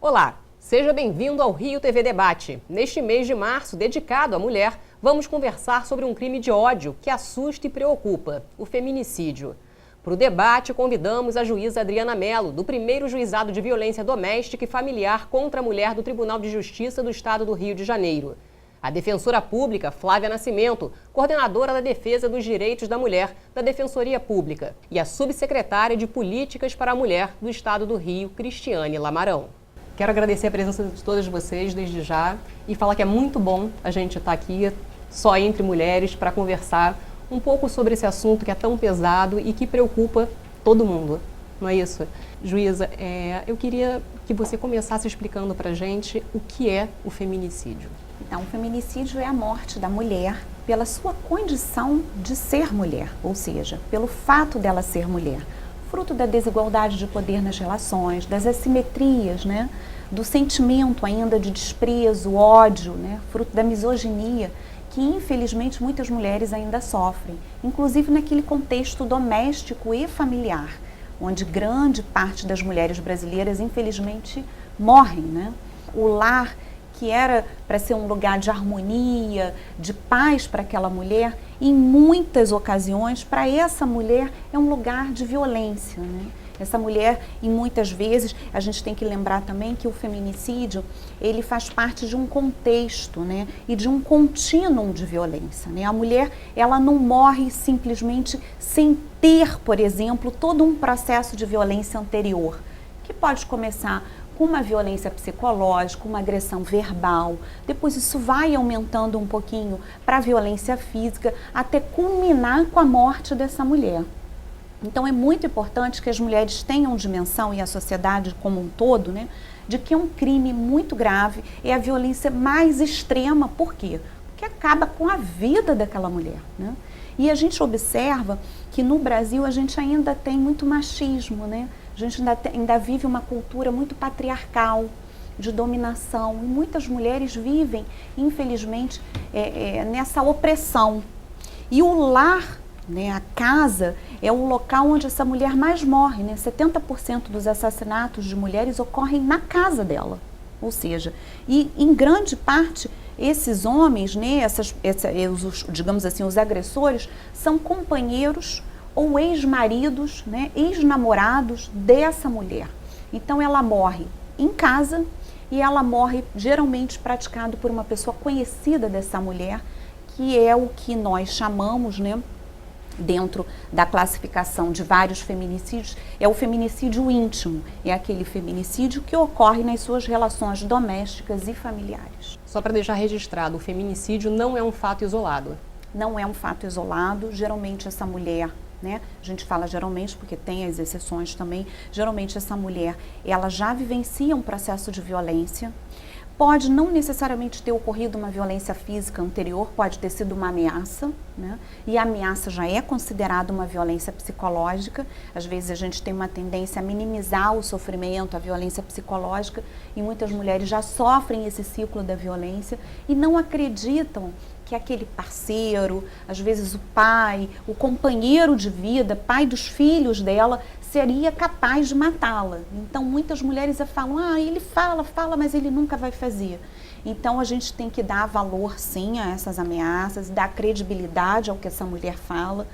Olá, seja bem-vindo ao Rio TV Debate. Neste mês de março, dedicado à mulher, vamos conversar sobre um crime de ódio que assusta e preocupa, o feminicídio. Para o debate, convidamos a juíza Adriana Mello, do 1º Juizado de Violência Doméstica e Familiar contra a Mulher do Tribunal de Justiça do Estado do Rio de Janeiro. A defensora pública, Flávia Nascimento, coordenadora da Defesa dos Direitos da Mulher da Defensoria Pública, e a subsecretária de Políticas para a Mulher do Estado do Rio, Cristiane Lamarão. Quero agradecer a presença de todas vocês desde já e falar que é muito bom a gente estar aqui só entre mulheres para conversar um pouco sobre esse assunto que é tão pesado e que preocupa todo mundo, não é isso? Juíza, eu queria que você começasse explicando para a gente o que é o feminicídio. Então, o feminicídio é a morte da mulher pela sua condição de ser mulher, ou seja, pelo fato dela ser mulher, fruto da desigualdade de poder nas relações, das assimetrias, né? Do sentimento ainda de desprezo, ódio, né? Fruto da misoginia, que infelizmente muitas mulheres ainda sofrem, inclusive naquele contexto doméstico e familiar, onde grande parte das mulheres brasileiras infelizmente morrem, né? O lar, que era para ser um lugar de harmonia, de paz para aquela mulher, em muitas ocasiões, para essa mulher, é um lugar de violência, né? Essa mulher, e muitas vezes, a gente tem que lembrar também que o feminicídio, ele faz parte de um contexto, né? E de um contínuo de violência, né? A mulher, ela não morre simplesmente sem ter, por exemplo, todo um processo de violência anterior, que pode começar com uma violência psicológica, uma agressão verbal, depois isso vai aumentando um pouquinho para a violência física, até culminar com a morte dessa mulher. Então é muito importante que as mulheres tenham dimensão, e a sociedade como um todo, né, de que é um crime muito grave, é a violência mais extrema. Por quê? Porque acaba com a vida daquela mulher, né? E a gente observa que no Brasil a gente ainda tem muito machismo, né? A gente ainda vive uma cultura muito patriarcal, de dominação, e muitas mulheres vivem, infelizmente, nessa opressão. E o lar, né, a casa, é o local onde essa mulher mais morre, né? 70% dos assassinatos de mulheres ocorrem na casa dela. Ou seja, e em grande parte, esses homens, né, digamos assim, os agressores, são companheiros ou ex-maridos, né, ex-namorados dessa mulher. Então ela morre em casa e ela morre geralmente praticado por uma pessoa conhecida dessa mulher, que é o que nós chamamos, né, dentro da classificação de vários feminicídios, é o feminicídio íntimo, é aquele feminicídio que ocorre nas suas relações domésticas e familiares. Só para deixar registrado, o feminicídio não é um fato isolado. Não é um fato isolado, geralmente essa mulher, né? A gente fala geralmente porque tem as exceções também, geralmente essa mulher, ela já vivencia um processo de violência. Pode não necessariamente ter ocorrido uma violência física anterior, pode ter sido uma ameaça, né? E a ameaça já é considerada uma violência psicológica. Às vezes a gente tem uma tendência a minimizar o sofrimento, a violência psicológica, e muitas mulheres já sofrem esse ciclo da violência e não acreditam que aquele parceiro, às vezes o pai, o companheiro de vida, pai dos filhos dela, seria capaz de matá-la. Então muitas mulheres falam, ele fala, mas ele nunca vai fazer. Então a gente tem que dar valor sim a essas ameaças, dar credibilidade ao que essa mulher fala,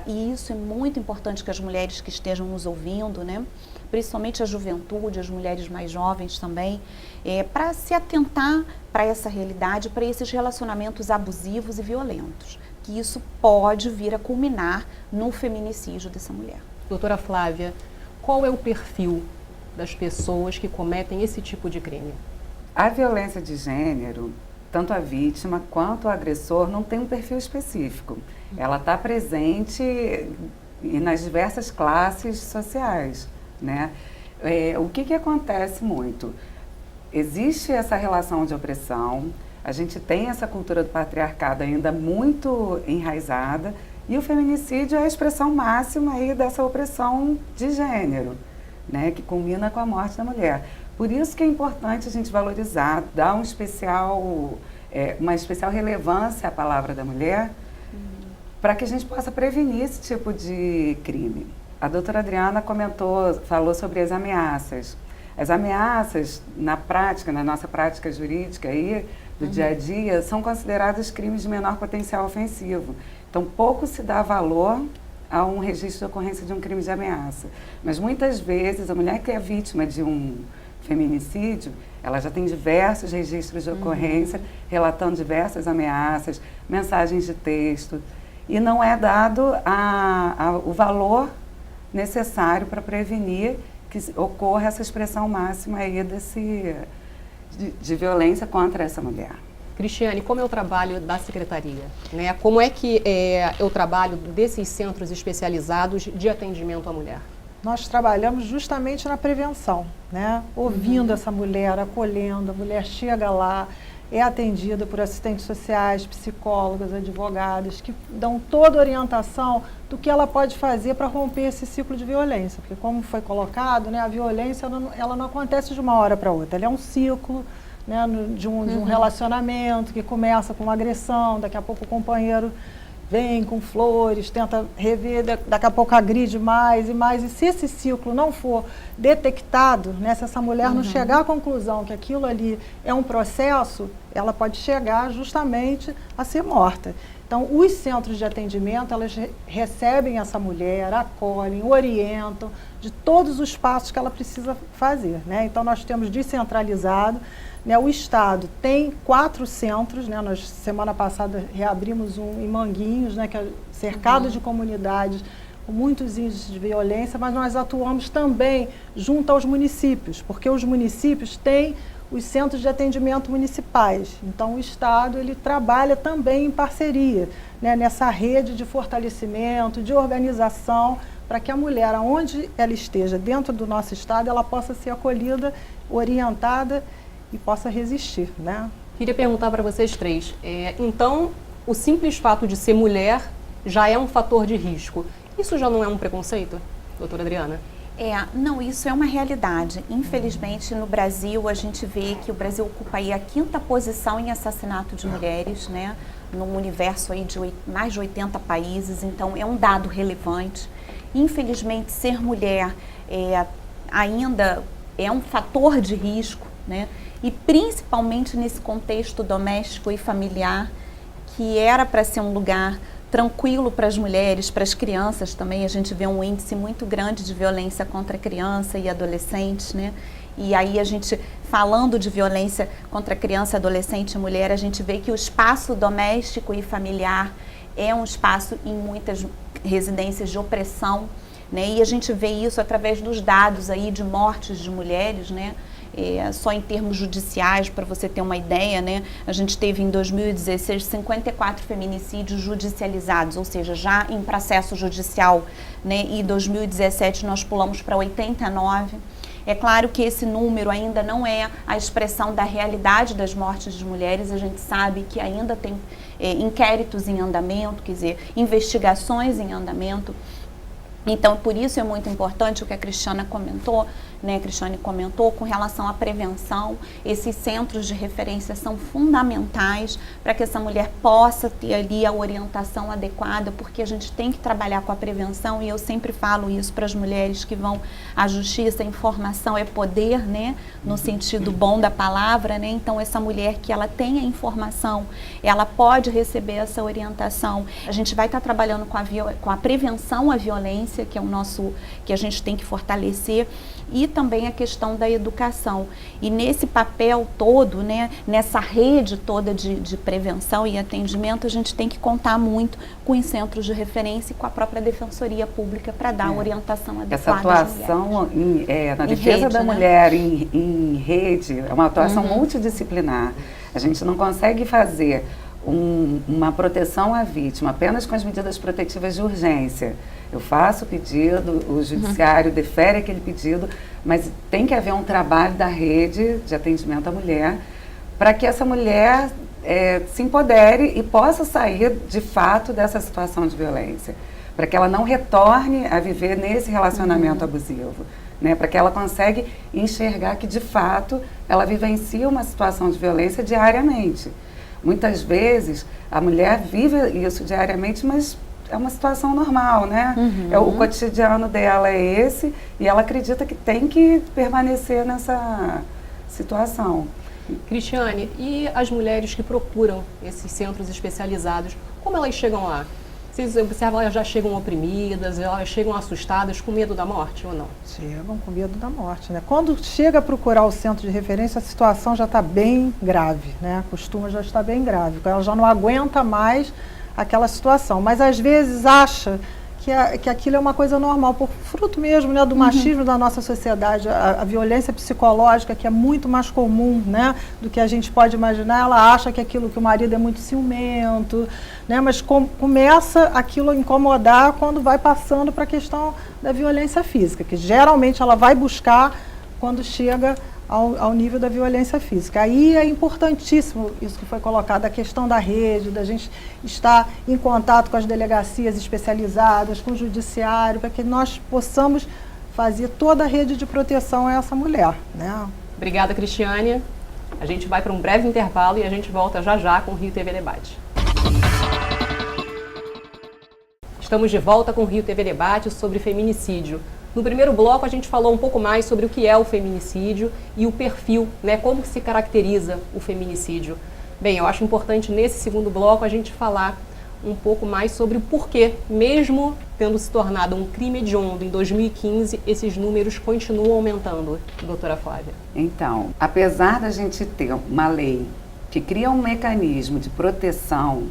e isso é muito importante que as mulheres que estejam nos ouvindo, né, principalmente a juventude, as mulheres mais jovens também, para se atentar para essa realidade, para esses relacionamentos abusivos e violentos, que isso pode vir a culminar no feminicídio dessa mulher. Doutora Flávia, qual é o perfil das pessoas que cometem esse tipo de crime? A violência de gênero, tanto a vítima quanto o agressor, não tem um perfil específico. Ela está presente nas diversas classes sociais, né? O que acontece muito? Existe essa relação de opressão, a gente tem essa cultura do patriarcado ainda muito enraizada, e o feminicídio é a expressão máxima aí dessa opressão de gênero, né, que culmina com a morte da mulher. Por isso que é importante a gente valorizar, dar uma especial relevância à palavra da mulher, para que a gente possa prevenir esse tipo de crime. A doutora Adriana falou sobre as ameaças. As ameaças, na prática, na nossa prática jurídica aí, do dia a dia, são consideradas crimes de menor potencial ofensivo. Então, pouco se dá valor a um registro de ocorrência de um crime de ameaça. Mas, muitas vezes, a mulher que é vítima de um feminicídio, ela já tem diversos registros de ocorrência, relatando diversas ameaças, mensagens de texto, e não é dado o valor necessário para prevenir que ocorra essa expressão máxima aí de violência contra essa mulher. Cristiane, como é o trabalho da Secretaria? Né? Como é que é o trabalho desses centros especializados de atendimento à mulher? Nós trabalhamos justamente na prevenção, né? Ouvindo essa mulher, acolhendo, a mulher chega lá, é atendida por assistentes sociais, psicólogas, advogadas, que dão toda a orientação do que ela pode fazer para romper esse ciclo de violência. Porque, como foi colocado, né, a violência ela não acontece de uma hora para outra, ela é um ciclo, né, de um relacionamento que começa com uma agressão, daqui a pouco o companheiro vem com flores, tenta rever, daqui a pouco agride mais e mais. E se esse ciclo não for detectado, né, se essa mulher não chegar à conclusão que aquilo ali é um processo, ela pode chegar justamente a ser morta. Então, os centros de atendimento, elas recebem essa mulher, acolhem, orientam de todos os passos que ela precisa fazer, né? Então, nós temos descentralizado, né? O Estado tem 4 centros, né? Nós, semana passada, reabrimos um em Manguinhos, né? Que é cercado de comunidades com muitos índices de violência, mas nós atuamos também junto aos municípios, porque os municípios têm os centros de atendimento municipais. Então, o Estado ele trabalha também em parceria, né, nessa rede de fortalecimento, de organização, para que a mulher, aonde ela esteja dentro do nosso Estado, ela possa ser acolhida, orientada e possa resistir, né? Queria perguntar para vocês três. Então, o simples fato de ser mulher já é um fator de risco. Isso já não é um preconceito, doutora Adriana? Não, isso é uma realidade. Infelizmente, no Brasil, a gente vê que o Brasil ocupa aí a 5ª posição em assassinato de mulheres, né? Num universo aí de mais de 80 países, então é um dado relevante. Infelizmente, ser mulher ainda é um fator de risco, né? E principalmente nesse contexto doméstico e familiar, que era para ser um lugar tranquilo para as mulheres, para as crianças também. A gente vê um índice muito grande de violência contra criança e adolescentes, né? E aí a gente, falando de violência contra criança, adolescente e mulher, a gente vê que o espaço doméstico e familiar é um espaço em muitas residências de opressão, né? E a gente vê isso através dos dados aí de mortes de mulheres, né? Só em termos judiciais, para você ter uma ideia, né? A gente teve em 2016 54 feminicídios judicializados, ou seja, já em processo judicial, né? E em 2017 nós pulamos para 89. É claro que esse número ainda não é a expressão da realidade das mortes de mulheres. A gente sabe que ainda tem inquéritos em andamento, quer dizer, investigações em andamento. Então, por isso é muito importante o que a Cristiane comentou com relação à prevenção. Esses centros de referência são fundamentais para que essa mulher possa ter ali a orientação adequada, porque a gente tem que trabalhar com a prevenção, e eu sempre falo isso para as mulheres que vão à justiça: informação é poder, né? No sentido bom da palavra, né? Então, essa mulher que ela tem a informação, ela pode receber essa orientação. A gente vai estar trabalhando com a prevenção à violência, que é que a gente tem que fortalecer, e também a questão da educação. E nesse papel todo, né, nessa rede toda de prevenção e atendimento, a gente tem que contar muito com os centros de referência e com a própria Defensoria Pública para dar orientação adequada. Essa atuação na defesa da mulher em rede é uma atuação multidisciplinar. A gente não consegue fazer uma proteção à vítima apenas com as medidas protetivas de urgência. Eu faço o pedido, o judiciário defere aquele pedido, mas tem que haver um trabalho da rede de atendimento à mulher para que essa mulher se empodere e possa sair de fato dessa situação de violência, para que ela não retorne a viver nesse relacionamento abusivo, né? Para que ela consiga enxergar que de fato ela vivencia uma situação de violência diariamente. Muitas vezes a mulher vive isso diariamente, mas é uma situação normal, né? O cotidiano dela é esse e ela acredita que tem que permanecer nessa situação. Cristiane, e as mulheres que procuram esses centros especializados, como elas chegam lá? Vocês observam, elas já chegam oprimidas, elas chegam assustadas, com medo da morte ou não? Chegam com medo da morte, né? Quando chega a procurar o centro de referência, a situação já está bem grave, né? Costuma já estar bem grave, ela já não aguenta mais aquela situação, mas às vezes acha que aquilo é uma coisa normal, por fruto mesmo, né, do machismo da nossa sociedade, a violência psicológica, que é muito mais comum, né, do que a gente pode imaginar. Ela acha que aquilo, que o marido é muito ciumento, né, mas começa aquilo a incomodar quando vai passando para a questão da violência física, que geralmente ela vai buscar quando chega ao nível da violência física. Aí é importantíssimo isso que foi colocado, a questão da rede, da gente estar em contato com as delegacias especializadas, com o judiciário, para que nós possamos fazer toda a rede de proteção a essa mulher, né? Obrigada, Cristiane. A gente vai para um breve intervalo e a gente volta já já com o Rio TV Debate. Estamos de volta com o Rio TV Debate sobre feminicídio. No primeiro bloco, a gente falou um pouco mais sobre o que é o feminicídio e o perfil, né, como que se caracteriza o feminicídio. Bem, eu acho importante nesse segundo bloco a gente falar um pouco mais sobre o porquê, mesmo tendo se tornado um crime hediondo em 2015, esses números continuam aumentando, doutora Flávia. Então, apesar da gente ter uma lei que cria um mecanismo de proteção,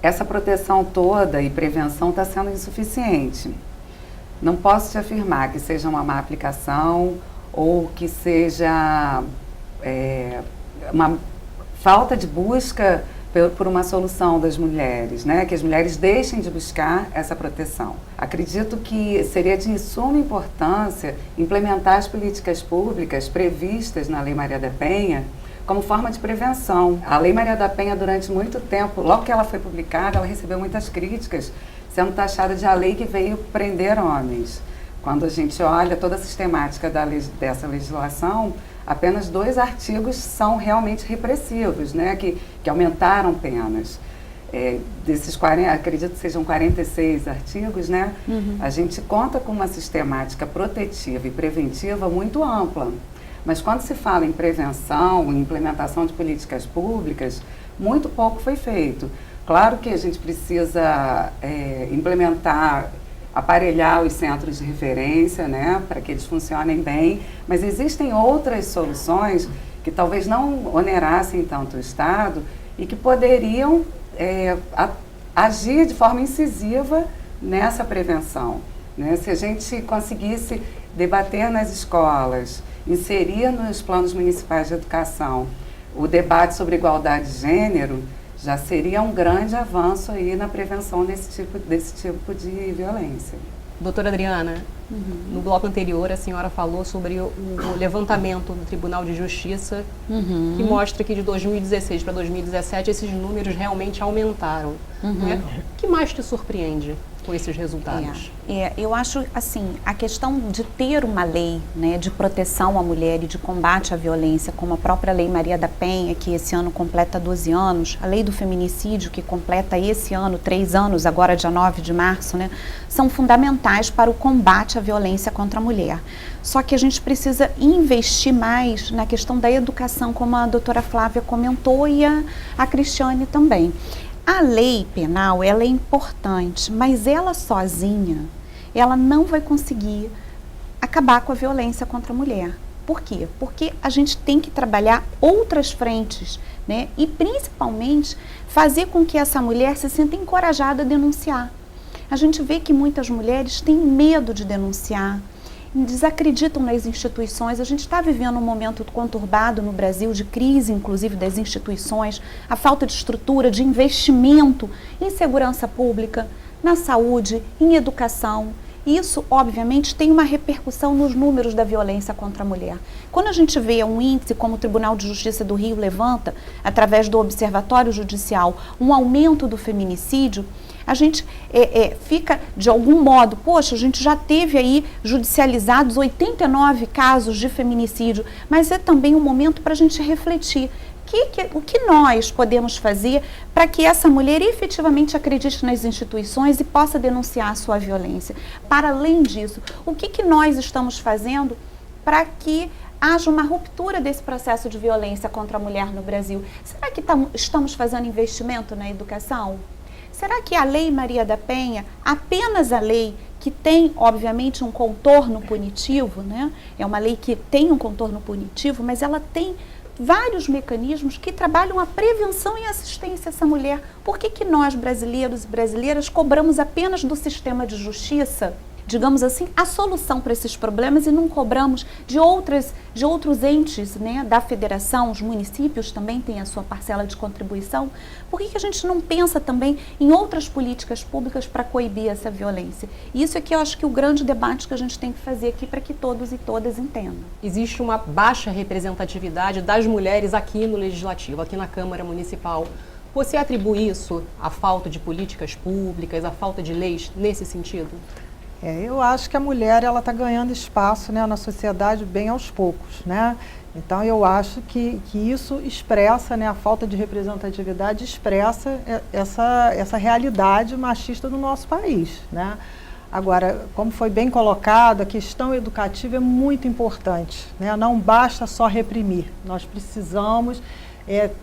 essa proteção toda e prevenção está sendo insuficiente. Não posso te afirmar que seja uma má aplicação ou que seja uma falta de busca por uma solução das mulheres, né? Que as mulheres deixem de buscar essa proteção. Acredito que seria de suma importância implementar as políticas públicas previstas na Lei Maria da Penha como forma de prevenção. A Lei Maria da Penha, durante muito tempo, logo que ela foi publicada, ela recebeu muitas críticas, sendo taxada de a lei que veio prender homens. Quando a gente olha toda a sistemática dessa legislação, apenas 2 artigos são realmente repressivos, né, que aumentaram penas. Desses 40, acredito que sejam 46 artigos, né, a gente conta com uma sistemática protetiva e preventiva muito ampla. Mas quando se fala em prevenção, em implementação de políticas públicas, muito pouco foi feito. Claro que a gente precisa implementar, aparelhar os centros de referência, né, para que eles funcionem bem, mas existem outras soluções que talvez não onerassem tanto o Estado e que poderiam agir de forma incisiva nessa prevenção, né? Se a gente conseguisse debater nas escolas, inserir nos planos municipais de educação o debate sobre igualdade de gênero, já seria um grande avanço aí na prevenção desse tipo de violência. Doutora Adriana, no bloco anterior a senhora falou sobre o levantamento do Tribunal de Justiça, que mostra que de 2016 para 2017 esses números realmente aumentaram. Né? O que mais te surpreende com esses resultados? Eu acho, assim, a questão de ter uma lei, né, de proteção à mulher e de combate à violência, como a própria Lei Maria da Penha, que esse ano completa 12 anos, a Lei do Feminicídio, que completa esse ano 3 anos, agora dia 9 de março, né, são fundamentais para o combate à violência contra a mulher. Só que a gente precisa investir mais na questão da educação, como a doutora Flávia comentou e a Cristiane também. A lei penal, ela é importante, mas ela sozinha, ela não vai conseguir acabar com a violência contra a mulher. Por quê? Porque a gente tem que trabalhar outras frentes, né? E principalmente fazer com que essa mulher se sinta encorajada a denunciar. A gente vê que muitas mulheres têm medo de denunciar, desacreditam nas instituições. A gente está vivendo um momento conturbado no Brasil, de crise, inclusive, das instituições, a falta de estrutura, de investimento em segurança pública, na saúde, em educação. Isso, obviamente, tem uma repercussão nos números da violência contra a mulher. Quando a gente vê um índice como o Tribunal de Justiça do Rio levanta, através do Observatório Judicial, um aumento do feminicídio, a gente fica, de algum modo, poxa, a gente já teve aí judicializados 89 casos de feminicídio, mas é também um momento para a gente refletir o que nós podemos fazer para que essa mulher efetivamente acredite nas instituições e possa denunciar a sua violência? Para além disso, o que nós estamos fazendo para que haja uma ruptura desse processo de violência contra a mulher no Brasil? Será que estamos fazendo investimento na educação? Será que a Lei Maria da Penha, apenas a lei que tem, obviamente, um contorno punitivo, né? É uma lei que tem um contorno punitivo, mas ela tem vários mecanismos que trabalham a prevenção e assistência a essa mulher. Por que nós, brasileiros e brasileiras, cobramos apenas do sistema de justiça, digamos assim, a solução para esses problemas e não cobramos de outros entes, né, da federação? Os municípios também têm a sua parcela de contribuição. Por que a gente não pensa também em outras políticas públicas para coibir essa violência? Isso é que eu acho que o grande debate que a gente tem que fazer aqui para que todos e todas entendam. Existe uma baixa representatividade das mulheres aqui no Legislativo, aqui na Câmara Municipal. Você atribui isso à falta de políticas públicas, à falta de leis nesse sentido? Eu acho que a mulher está ganhando espaço, né, na sociedade bem aos poucos, né? Então eu acho que isso expressa, né, a falta de representatividade expressa essa realidade machista do nosso país, né? Agora, como foi bem colocado, a questão educativa é muito importante, né? Não basta só reprimir, nós precisamos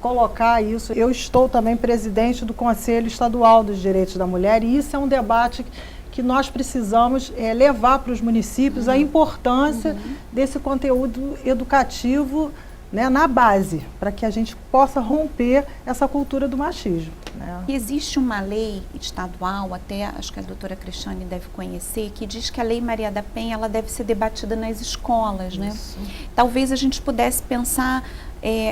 colocar isso. Eu estou também presidente do Conselho Estadual dos Direitos da Mulher e isso é um debate que nós precisamos levar para os municípios a importância desse conteúdo educativo, né, na base, para que a gente possa romper essa cultura do machismo, né? Existe uma lei estadual, até acho que a doutora Cristiane deve conhecer, que diz que a Lei Maria da Penha ela deve ser debatida nas escolas, né? Talvez a gente pudesse pensar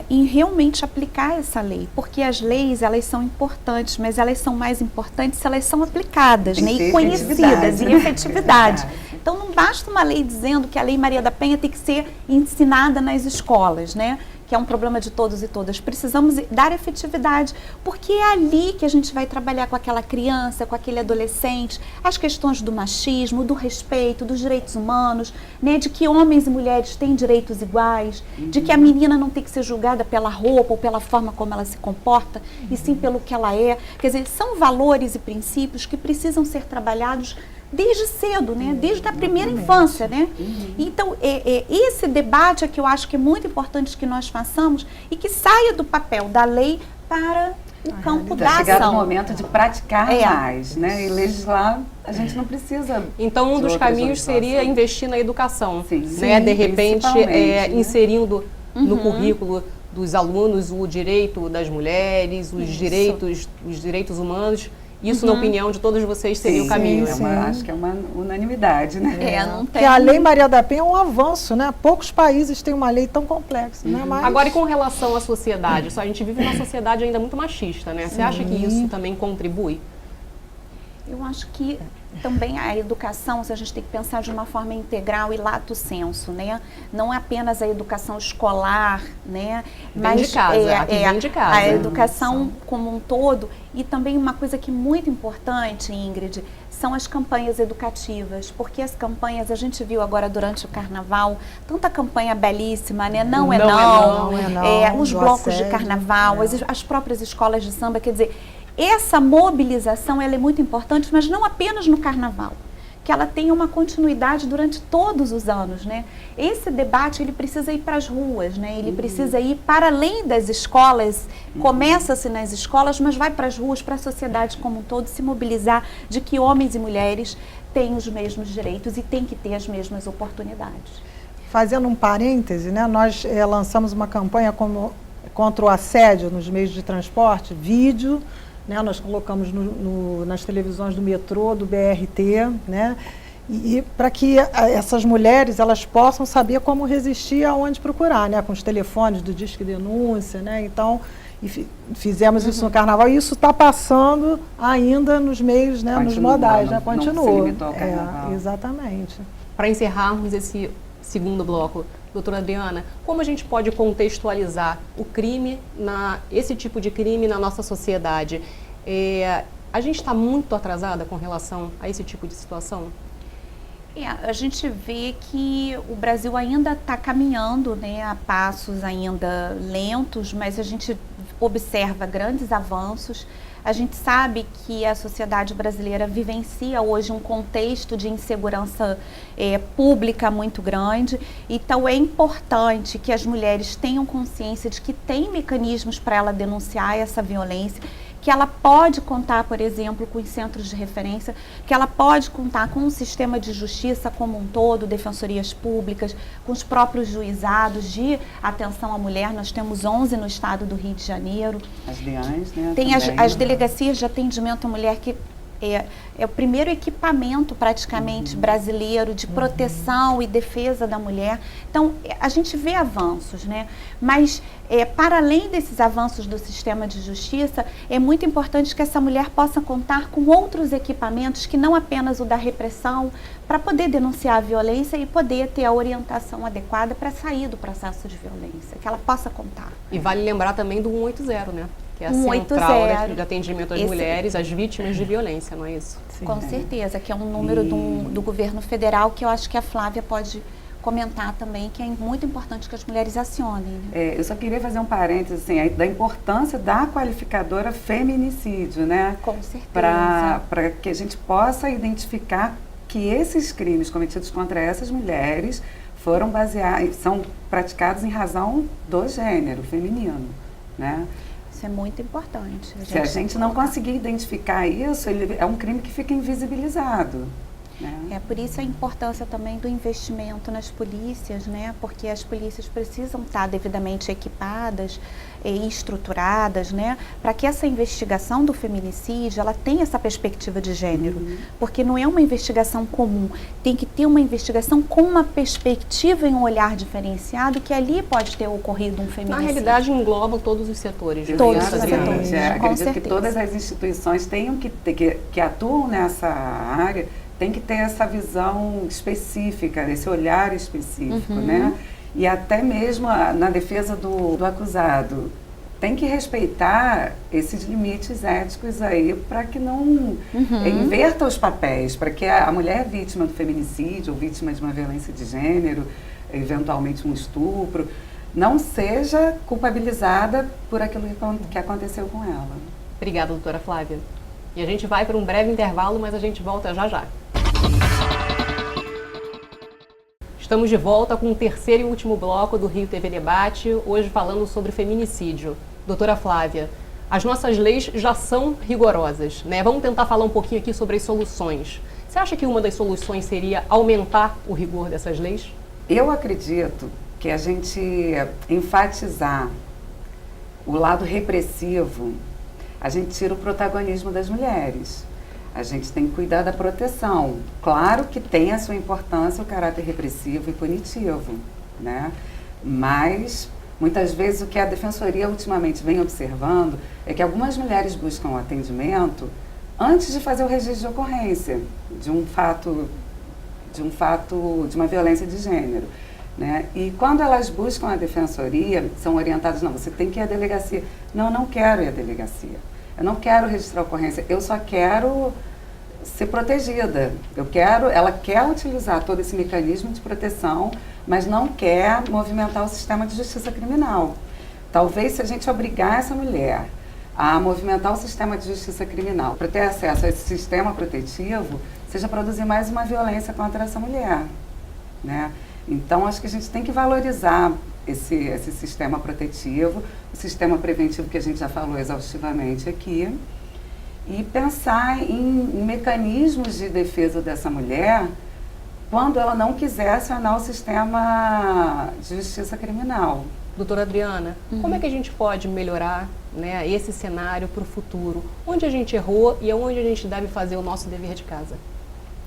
em realmente aplicar essa lei, porque as leis elas são importantes, mas elas são mais importantes se elas são aplicadas, né, e conhecidas, e efetividade. Então não basta uma lei dizendo que a Lei Maria da Penha tem que ser ensinada nas escolas, né, que é um problema de todos e todas. Precisamos dar efetividade, porque é ali que a gente vai trabalhar com aquela criança, com aquele adolescente, as questões do machismo, do respeito, dos direitos humanos, né, de que homens e mulheres têm direitos iguais, de que a menina não tem que ser julgada pela roupa ou pela forma como ela se comporta, e sim pelo que ela é. Quer dizer, são valores e princípios que precisam ser trabalhados desde cedo, né? Desde a primeira infância, né? Então, esse debate é que eu acho que é muito importante que nós façamos e que saia do papel da lei para o campo da ação. Chegar no momento de praticar mais, né? E legislar, a gente não precisa. Então, um dos caminhos seria investir na educação, sim, né? De repente, inserindo no currículo dos alunos o direito das mulheres, os direitos humanos. Isso, na opinião de todos vocês, seria o caminho. Acho que é uma unanimidade, né? Não tem. Porque a Lei Maria da Penha é um avanço, né? Poucos países têm uma lei tão complexa, né? Mas... Agora, e com relação à sociedade? A gente vive numa sociedade ainda muito machista, né? Você acha que isso também contribui? Eu acho que também a educação, a gente tem que pensar de uma forma integral e lato sensu, né? Não é apenas a educação escolar, né? Mas de casa, vem de casa. A educação como um todo. E também uma coisa que é muito importante, Ingrid, são as campanhas educativas, porque as campanhas, a gente viu agora durante o Carnaval, tanta campanha belíssima, né? Não é não, os blocos de Carnaval, as próprias escolas de samba, quer dizer, essa mobilização ela é muito importante, mas não apenas no Carnaval, que ela tenha uma continuidade durante todos os anos, né? Esse debate ele precisa ir para as ruas, né? Ele precisa ir para além das escolas, começa-se nas escolas, mas vai para as ruas, para a sociedade como um todo, se mobilizar de que homens e mulheres têm os mesmos direitos e têm que ter as mesmas oportunidades. Fazendo um parêntese, né? Nós lançamos uma campanha contra o assédio nos meios de transporte, vídeo, né, nós colocamos nas televisões do metrô, do BRT, né, e para que essas mulheres elas possam saber como resistir, aonde procurar, né, com os telefones do Disque Denúncia, né, então fizemos isso no Carnaval e isso está passando ainda nos meios, né, nos modais, né, continua. Não se limitou ao Carnaval. Exatamente. Para encerrarmos esse segundo bloco, doutora Adriana, como a gente pode contextualizar o crime, esse tipo de crime na nossa sociedade? A gente está muito atrasada com relação a esse tipo de situação? A gente vê que o Brasil ainda está caminhando, né, a passos ainda lentos, mas a gente observa grandes avanços. A gente sabe que a sociedade brasileira vivencia hoje um contexto de insegurança pública muito grande, então é importante que as mulheres tenham consciência de que tem mecanismos para ela denunciar essa violência, que ela pode contar, por exemplo, com os centros de referência, que ela pode contar com o sistema de justiça como um todo, defensorias públicas, com os próprios juizados de atenção à mulher. Nós temos 11 no estado do Rio de Janeiro. As DEANs, né? Tem também, as delegacias de atendimento à mulher, que é o primeiro equipamento praticamente brasileiro de proteção e defesa da mulher. Então, a gente vê avanços, né? Mas, para além desses avanços do sistema de justiça, é muito importante que essa mulher possa contar com outros equipamentos, que não apenas o da repressão, para poder denunciar a violência e poder ter a orientação adequada para sair do processo de violência, que ela possa contar. E vale lembrar também do 180, né? Que é a 180, central de atendimento às mulheres, às vítimas de violência, não é isso? Sim. Com certeza, que é um número do governo federal que eu acho que a Flávia pode comentar também, que é muito importante que as mulheres acionem. Né? Eu só queria fazer um parênteses assim, da importância da qualificadora feminicídio, né? Com certeza. Para que a gente possa identificar que esses crimes cometidos contra essas mulheres são praticados em razão do gênero feminino, né? Isso é muito importante. Se a gente não conseguir identificar isso, ele é um crime que fica invisibilizado. Né? Por isso a importância também do investimento nas polícias, né? Porque as polícias precisam estar devidamente equipadas e estruturadas, né? Para que essa investigação do feminicídio, ela tenha essa perspectiva de gênero. Porque não é uma investigação comum, tem que ter uma investigação com uma perspectiva e um olhar diferenciado, que ali pode ter ocorrido um feminicídio. Na realidade, engloba todos os setores. Todos os setores, com acredito certeza. que todas as instituições tenham que atuam nessa área, tem que ter essa visão específica, esse olhar específico, né? E até mesmo na defesa do acusado. Tem que respeitar esses limites éticos aí para que não inverta os papéis, para que a mulher vítima do feminicídio ou vítima de uma violência de gênero, eventualmente um estupro, não seja culpabilizada por aquilo que aconteceu com ela. Obrigada, doutora Flávia. E a gente vai para um breve intervalo, mas a gente volta já já. Estamos de volta com o terceiro e último bloco do Rio TV Debate, hoje falando sobre feminicídio. Doutora Flávia, as nossas leis já são rigorosas, né? Vamos tentar falar um pouquinho aqui sobre as soluções. Você acha que uma das soluções seria aumentar o rigor dessas leis? Eu acredito que a gente enfatizar o lado repressivo, a gente tira o protagonismo das mulheres. A gente tem que cuidar da proteção. Claro que tem a sua importância o caráter repressivo e punitivo, né? Mas, muitas vezes, o que a Defensoria ultimamente vem observando é que algumas mulheres buscam o atendimento antes de fazer o registro de ocorrência de uma violência de gênero, né? E quando elas buscam a Defensoria, são orientadas, não, você tem que ir à delegacia. Não, eu não quero ir à delegacia. Eu não quero registrar a ocorrência, eu só quero ser protegida. Ela quer utilizar todo esse mecanismo de proteção, mas não quer movimentar o sistema de justiça criminal. Talvez, se a gente obrigar essa mulher a movimentar o sistema de justiça criminal para ter acesso a esse sistema protetivo, seja produzir mais uma violência contra essa mulher, né? Então, acho que a gente tem que valorizar esse sistema protetivo, o sistema preventivo que a gente já falou exaustivamente aqui, e pensar em mecanismos de defesa dessa mulher quando ela não quiser acionar o sistema de justiça criminal. Doutora Adriana, como é que a gente pode melhorar, né, esse cenário para o futuro? Onde a gente errou e onde a gente deve fazer o nosso dever de casa?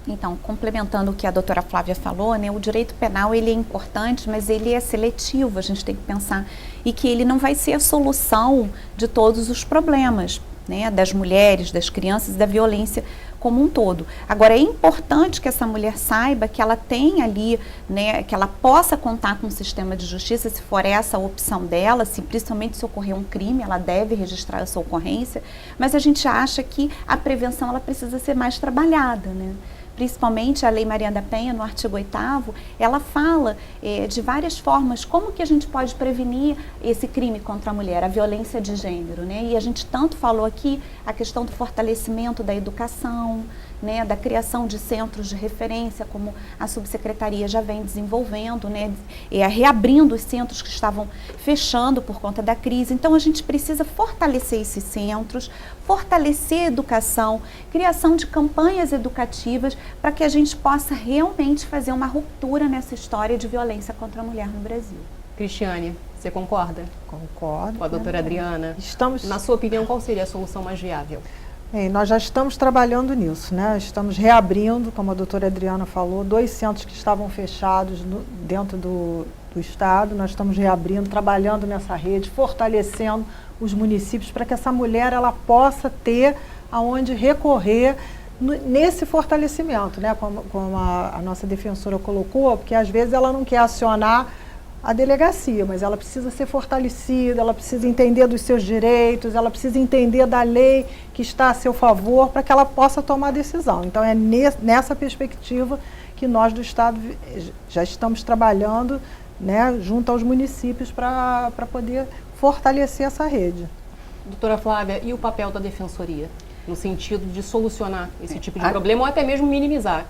Então, complementando o que a doutora Flávia falou, né, o direito penal ele é importante, mas ele é seletivo, a gente tem que pensar, e que ele não vai ser a solução de todos os problemas, né, das mulheres, das crianças, da violência como um todo. Agora, é importante que essa mulher saiba que ela tem ali, né, que ela possa contar com o sistema de justiça, se for essa a opção dela, principalmente se ocorrer um crime, ela deve registrar essa ocorrência, mas a gente acha que a prevenção ela precisa ser mais trabalhada, né? principalmente a Lei Maria da Penha, no artigo 8º, ela fala de várias formas como que a gente pode prevenir esse crime contra a mulher, a violência de gênero, né? E a gente tanto falou aqui a questão do fortalecimento da educação, né, da criação de centros de referência, como a subsecretaria já vem desenvolvendo, né, reabrindo os centros que estavam fechando por conta da crise. Então, a gente precisa fortalecer esses centros, fortalecer a educação, criação de campanhas educativas para que a gente possa realmente fazer uma ruptura nessa história de violência contra a mulher no Brasil. Cristiane, você concorda? Concordo. Com a doutora Adriana? Na sua opinião, qual seria a solução mais viável? Bem, nós já estamos trabalhando nisso, né? Estamos reabrindo, como a doutora Adriana falou, 2 centros que estavam fechados dentro do estado. Nós estamos reabrindo, trabalhando nessa rede, fortalecendo os municípios para que essa mulher ela possa ter aonde recorrer nesse fortalecimento, né? Como a nossa defensora colocou, porque às vezes ela não quer acionar a delegacia, mas ela precisa ser fortalecida, ela precisa entender dos seus direitos, ela precisa entender da lei que está a seu favor para que ela possa tomar decisão. Então é nessa perspectiva que nós do Estado já estamos trabalhando, né, junto aos municípios para poder fortalecer essa rede. Doutora Flávia, e o papel da defensoria, no sentido de solucionar esse tipo de problema ou até mesmo minimizar?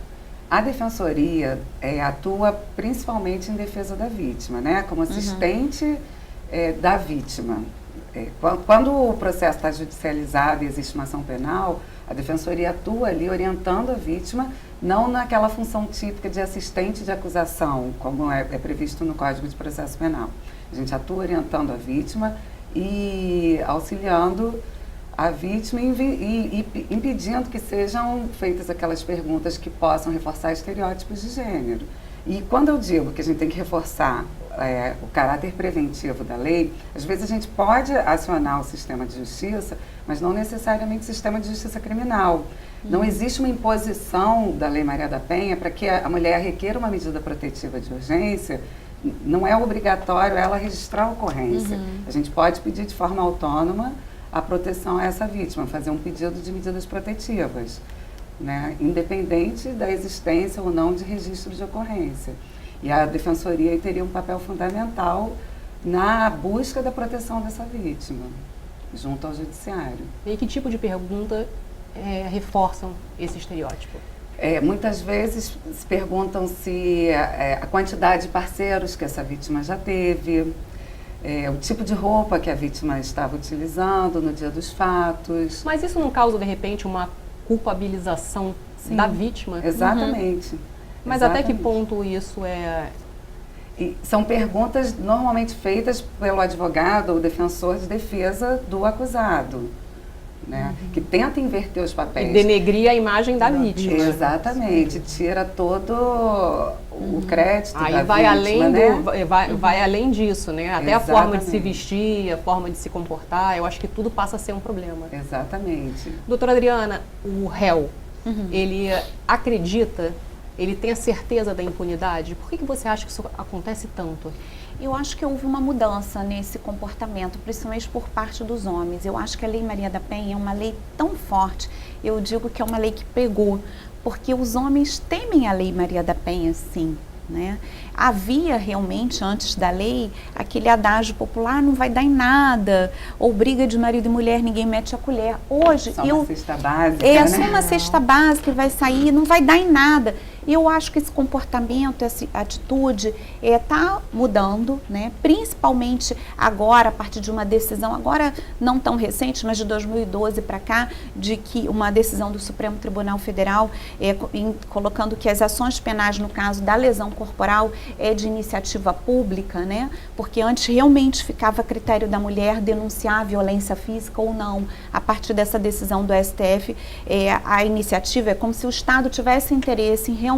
A defensoria atua principalmente em defesa da vítima, né? Como assistente da vítima. Quando o processo está judicializado e existe uma ação penal, a defensoria atua ali orientando a vítima, não naquela função típica de assistente de acusação, como é previsto no Código de Processo Penal. A gente atua orientando a vítima e auxiliando a vítima e impedindo que sejam feitas aquelas perguntas que possam reforçar estereótipos de gênero. E quando eu digo que a gente tem que reforçar o caráter preventivo da lei, às vezes a gente pode acionar o sistema de justiça, mas não necessariamente o sistema de justiça criminal. Não existe uma imposição da Lei Maria da Penha para que a mulher requeira uma medida protetiva de urgência. Não é obrigatório ela registrar a ocorrência. A gente pode pedir de forma autônoma a proteção a essa vítima, fazer um pedido de medidas protetivas, né, independente da existência ou não de registro de ocorrência. E a defensoria teria um papel fundamental na busca da proteção dessa vítima, junto ao judiciário. E que tipo de pergunta reforçam esse estereótipo? Muitas vezes se perguntam se a quantidade de parceiros que essa vítima já teve, o tipo de roupa que a vítima estava utilizando no dia dos fatos. Mas isso não causa, de repente, uma culpabilização da vítima? Exatamente. Mas até que ponto isso é... E são perguntas normalmente feitas pelo advogado ou defensor de defesa do acusado, né? Que tenta inverter os papéis. E denegrir a imagem da vítima. Exatamente, tira todo o crédito da vítima. Aí vai além disso, né? Até a forma de se vestir, a forma de se comportar, eu acho que tudo passa a ser um problema. Exatamente. Doutora Adriana, o réu, ele acredita, ele tem a certeza da impunidade? Por que você acha que isso acontece tanto? Eu acho que houve uma mudança nesse comportamento, principalmente por parte dos homens. Eu acho que a Lei Maria da Penha é uma lei tão forte, eu digo que é uma lei que pegou, porque os homens temem a Lei Maria da Penha, sim, né? Havia realmente, antes da lei, aquele adágio popular, não vai dar em nada, ou briga de marido e mulher, ninguém mete a colher. Hoje, só uma cesta básica, né? Só uma cesta básica que vai sair, não vai dar em nada. E eu acho que esse comportamento, essa atitude está mudando, né? Principalmente agora, a partir de uma decisão, agora não tão recente, mas de 2012 para cá, de que uma decisão do Supremo Tribunal Federal colocando que as ações penais, no caso da lesão corporal, é de iniciativa pública, né? Porque antes realmente ficava a critério da mulher denunciar a violência física ou não. A partir dessa decisão do STF, a iniciativa é como se o Estado tivesse interesse em realmente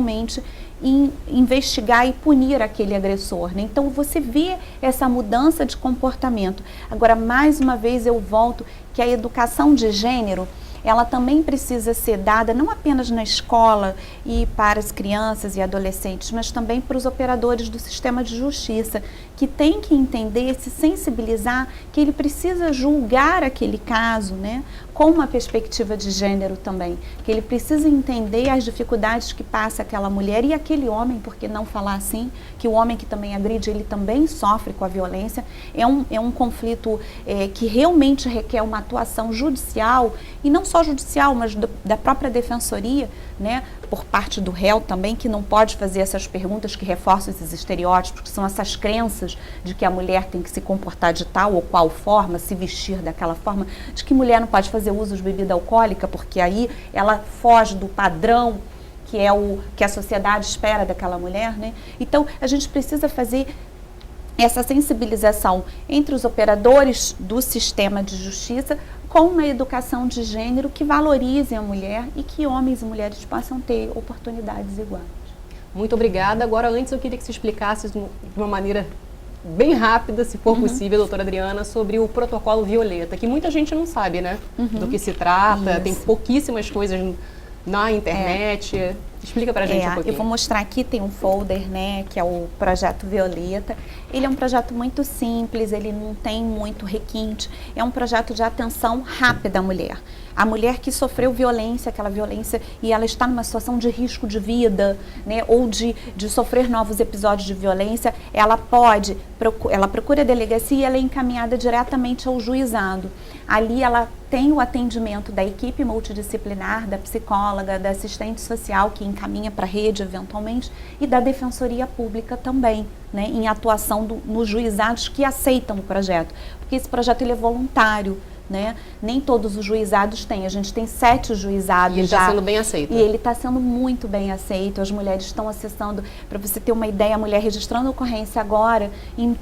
em investigar e punir aquele agressor, né? Então você vê essa mudança de comportamento. Agora, mais uma vez eu volto que a educação de gênero, ela também precisa ser dada não apenas na escola e para as crianças e adolescentes, mas também para os operadores do sistema de justiça, que tem que entender, se sensibilizar, que ele precisa julgar aquele caso, né, com uma perspectiva de gênero também, que ele precisa entender as dificuldades que passa aquela mulher e aquele homem, por que não falar assim, que o homem que também agride, ele também sofre com a violência. É um conflito que realmente requer uma atuação judicial, e não só judicial, mas da própria defensoria, né, por parte do réu também, que não pode fazer essas perguntas que reforçam esses estereótipos, que são essas crenças de que a mulher tem que se comportar de tal ou qual forma, se vestir daquela forma, de que mulher não pode fazer uso de bebida alcoólica, porque aí ela foge do padrão que é o que a sociedade espera daquela mulher, né? Então, a gente precisa fazer essa sensibilização entre os operadores do sistema de justiça com uma educação de gênero que valorize a mulher e que homens e mulheres possam ter oportunidades iguais. Muito obrigada. Agora, antes eu queria que você explicasse de uma maneira bem rápida, se for possível, doutora Adriana, sobre o protocolo Violeta, que muita gente não sabe, né? Do que se trata, Isso. tem pouquíssimas coisas na internet. Explica pra gente um pouquinho. Eu vou mostrar aqui, tem um folder, né, que é o Projeto Violeta. Ele é um projeto muito simples, ele não tem muito requinte, é um projeto de atenção rápida à mulher. A mulher que sofreu violência, aquela violência, e ela está numa situação de risco de vida, né, ou de sofrer novos episódios de violência, ela procura a delegacia e ela é encaminhada diretamente ao juizado. Ali ela tem o atendimento da equipe multidisciplinar, da psicóloga, da assistente social que encaminha para a rede eventualmente e da defensoria pública também, né, em atuação nos juizados que aceitam o projeto, porque esse projeto ele é voluntário, né? Nem todos os juizados têm, a gente tem 7 juizados e ele está sendo bem aceito. E ele está sendo muito bem aceito, as mulheres estão acessando, para você ter uma ideia, a mulher registrando a ocorrência agora, em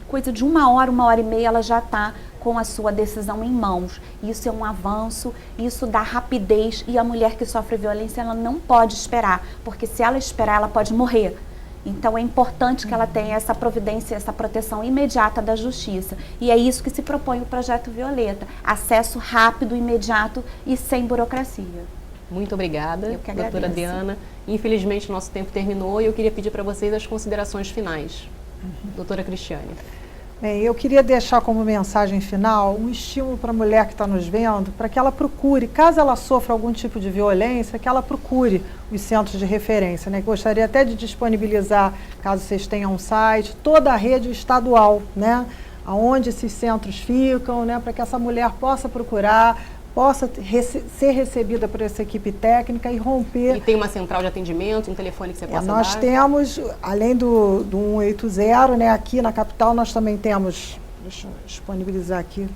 coisa de 1 hora, 1h30, ela já está com a sua decisão em mãos. Isso é um avanço, isso dá rapidez, e a mulher que sofre violência, ela não pode esperar, porque se ela esperar, ela pode morrer. Então é importante que ela tenha essa providência, essa proteção imediata da justiça. E é isso que se propõe o Projeto Violeta. Acesso rápido, imediato e sem burocracia. Muito obrigada, Eu que agradeço. doutora Adriana. Infelizmente, nosso tempo terminou e eu queria pedir para vocês as considerações finais. Doutora Cristiane. Bem, eu queria deixar como mensagem final um estímulo para a mulher que está nos vendo, para que ela procure, caso ela sofra algum tipo de violência, que ela procure os centros de referência, né? Gostaria até de disponibilizar, caso vocês tenham um site, toda a rede estadual, né? Aonde esses centros ficam, né? Para que essa mulher possa procurar, possa ser recebida por essa equipe técnica e romper. E tem uma central de atendimento, um telefone que você possa Nós dar? temos, além do 180, né, aqui na capital nós também temos, deixa eu disponibilizar aqui,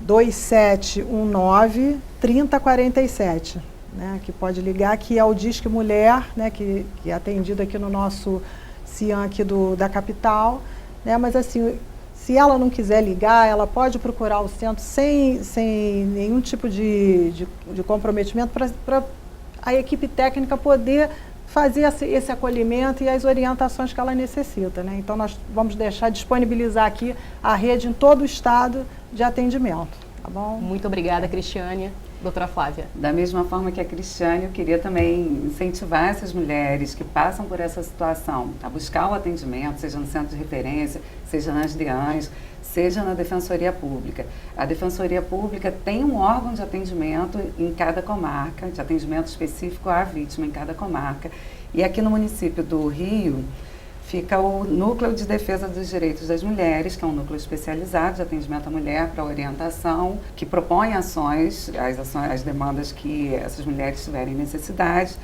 2719-3047, né, que pode ligar, que é o Disque Mulher, né, que é atendido aqui no nosso CIAM aqui da capital, né, mas assim, se ela não quiser ligar, ela pode procurar o centro sem nenhum tipo de comprometimento para a equipe técnica poder fazer esse acolhimento e as orientações que ela necessita, né? Então, nós vamos disponibilizar aqui a rede em todo o estado de atendimento, tá bom? Muito obrigada, Cristiane. Doutora Flávia. Da mesma forma que a Cristiane, eu queria também incentivar essas mulheres que passam por essa situação a buscar o atendimento, seja no centro de referência, seja nas DIANs, seja na Defensoria Pública. A Defensoria Pública tem um órgão de atendimento em cada comarca, de atendimento específico à vítima em cada comarca. E aqui no município do Rio, fica o Núcleo de Defesa dos Direitos das Mulheres, que é um núcleo especializado de atendimento à mulher para orientação, que propõe ações, as demandas que essas mulheres tiverem necessidade.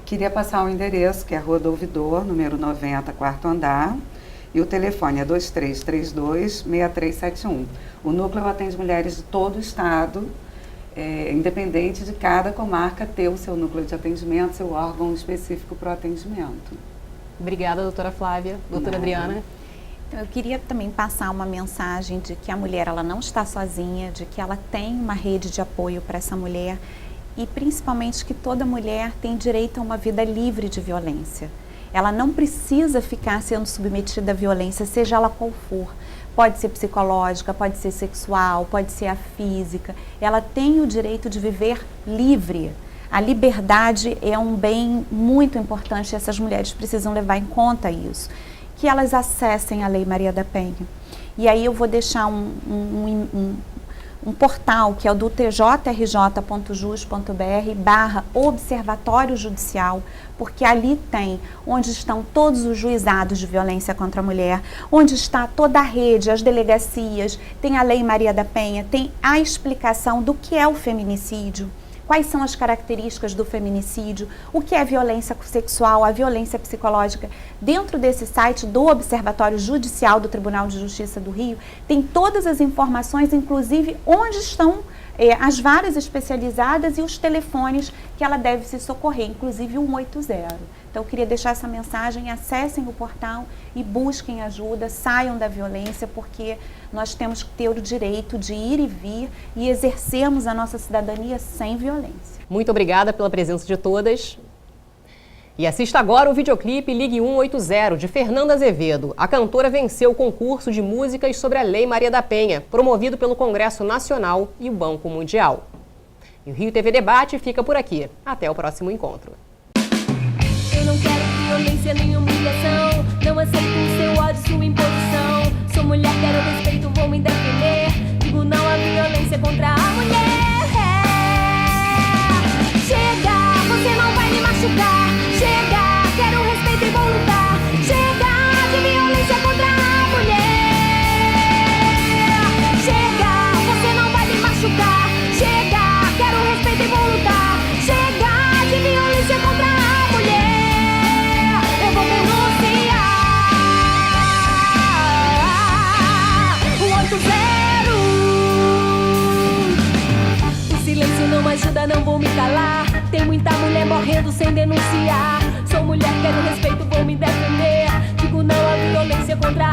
Queria passar o endereço, que é a Rua do Ouvidor, número 90, 4º andar, e o telefone é 2332-6371. O núcleo atende mulheres de todo o estado, independente de cada comarca ter o seu núcleo de atendimento, seu órgão específico para o atendimento. Obrigada, doutora Flávia. Doutora Adriana. Então, eu queria também passar uma mensagem de que a mulher ela não está sozinha, de que ela tem uma rede de apoio para essa mulher e principalmente que toda mulher tem direito a uma vida livre de violência. Ela não precisa ficar sendo submetida à violência, seja ela qual for. Pode ser psicológica, pode ser sexual, pode ser a física. Ela tem o direito de viver livre. A liberdade é um bem muito importante e essas mulheres precisam levar em conta isso. Que elas acessem a Lei Maria da Penha. E aí eu vou deixar um um portal que é o do tjrj.jus.br/observatório judicial, porque ali tem onde estão todos os juizados de violência contra a mulher, onde está toda a rede, as delegacias, tem a Lei Maria da Penha, tem a explicação do que é o feminicídio, quais são as características do feminicídio, o que é violência sexual, a violência psicológica. Dentro desse site do Observatório Judicial do Tribunal de Justiça do Rio, tem todas as informações, inclusive onde estão as varas especializadas e os telefones que ela deve se socorrer, inclusive o 180. Então, eu queria deixar essa mensagem: acessem o portal e busquem ajuda, saiam da violência, porque nós temos que ter o direito de ir e vir e exercermos a nossa cidadania sem violência. Muito obrigada pela presença de todas. E assista agora o videoclipe Ligue 180, de Fernanda Azevedo. A cantora venceu o concurso de músicas sobre a Lei Maria da Penha, promovido pelo Congresso Nacional e o Banco Mundial. E o Rio TV Debate fica por aqui. Até o próximo encontro. Eu não quero violência nem humilhação, não aceito o seu ódio, sua imposição. Sou mulher, quero respeito, vou me defender. Digo não à violência contra a mulher. Chega, você não vai me machucar. Chega, quero respeito e vou lutar. Chega de violência contra a mulher. Chega, você não vai me machucar. Chega, quero respeito e vou lutar. Chega de violência contra a mulher. Eu vou denunciar o 80. O silêncio não ajuda, não vou me calar. Tem muita mulher morrendo sem denunciar. Sou mulher, quero respeito, vou me defender. Digo não à violência contra a